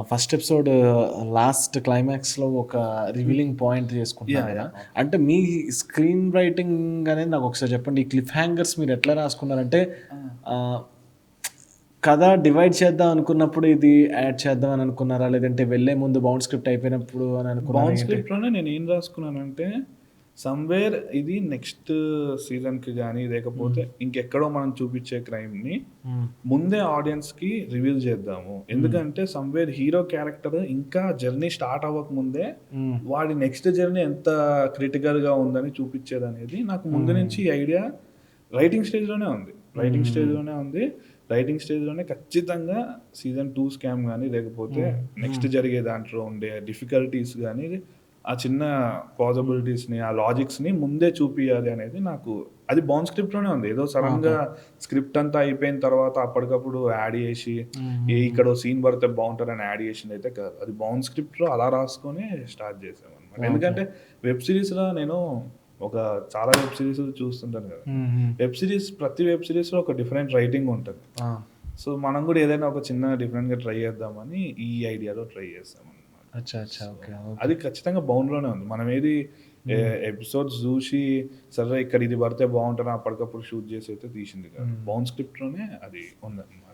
First episode last క్లైమాక్స్‌లో ఒక revealing point చేసుకుంటున్నారు యాహ్! గదా! యాహ్! అంటే మీ స్క్రీన్ రైటింగ్ అనేది నాకొకసారి చెప్పండి. ఈ క్లిఫ్ హ్యాంగర్స్ మీరెట్లా రాసుకున్నారంటే ఆ! ఆహ్, కథ డివైడ్ చేద్దాం అనుకున్నప్పుడు ఇది యాడ్ చేద్దాం అని అనుకున్నారా? లేదంటే వెళ్ళే ముందు బౌండ్ స్క్రిప్ట్ అయిపోయినప్పుడు అని అనుకున్నారా బౌండ్ ఏంటి? స్క్రిప్ట్‌లోనే నేనేం రాసుకున్నానంటే, సమ్‌వేర్ ఇది నెక్స్ట్ సీజన్‌కి గాని, లేకపోతే హ్మ్. ఇంకెక్కడో మనం చూపిచ్చే క్రైమ్‌ని హ్మ్. ముందే ఆడియన్స్‌కి రివీల్ చేద్దాము. హ్మ్. ఎందుకంటే సమ్‌వేర్ హీరో క్యారెక్టర్ ఇంకా జర్నీ స్టార్ట్ అవ్వకముందే హ్మ్. వాడి నెక్స్ట్ జర్నీ ఎంత క్రిటికల్‌గా ఉందని చూపిచ్చేదనేది నాకు ముందు హ్మ్. నుంచి ఈ ఐడియా రైటింగ్ స్టేజ్‌లోనే ఉంది. రైటింగ్ హుహుహు. స్టేజ్‌లోనే ఉంది. రైటింగ్ స్టేజ్‌లోనే ఖచ్చితంగా సీజన్ 2 స్కామ్ గాని, లేకపోతే హ్మ్. నెక్స్ట్ హ్మ్. జరిగే దాంట్లో ఉండే డిఫికల్టీస్ గాని, ఆ చిన్న హ్మ్. పాజిబిలిటీస్‌ని, ఆ లాజిక్స్‌ని ముందే చూపియాలి అనేది నాకు అది బౌండ్ స్క్రిప్ట్‌లోనే ఉంది. ఏదో ఓకే. సడెన్‌గా స్క్రిప్ట్ అంతా అయిపోయిన తర్వాత అప్పటికప్పుడు యాడ్ జేసి, హ్మ్. హ్మ్. హ్మ్. ఇక్కడో సీన్ పడితే బావుంటదని యాడ్ జేసిందయితే కాదు. అది బౌండ్ స్క్రిప్ట్‌లో అలా రాసుకొని స్టార్ట్ చేసామనమాట. ఓకే. ఎందుకంటే వెబ్ సీరీస్‌లో నేను ఒక చాలా వెబ్ సీరీస్‌లు చూస్తుంటాను గదండీ. హ్మ్. హ్మ్. ప్రతి వెబ్ సీరీస్‌లో ఒక డిఫరెంట్ రైటింగ్ ఉంటది. ఆ! సో, మనం గూడా ఏదైనా ఒక చిన్న డిఫరెంట్‌గా ట్రై చేద్దామని ఈ ఐడియాలో ట్రై చేసామనమాట. అచ్చా! అచ్చా! So, okay. ఓకే. అది ఖచ్చితంగా బౌండ్‌లోనే ఉంది. మనమేది హ్మ్. ఎపిసోడ్స్ జూసి సరే ఇక్కడ ఇది పడితే బావుంటదని అప్పటికప్పుడు షూట్ జేసి అయితే తీసింది కాదు. హ్మ్. బౌండ్ స్క్రిప్ట్‌లోనే అది ఉందనమాట.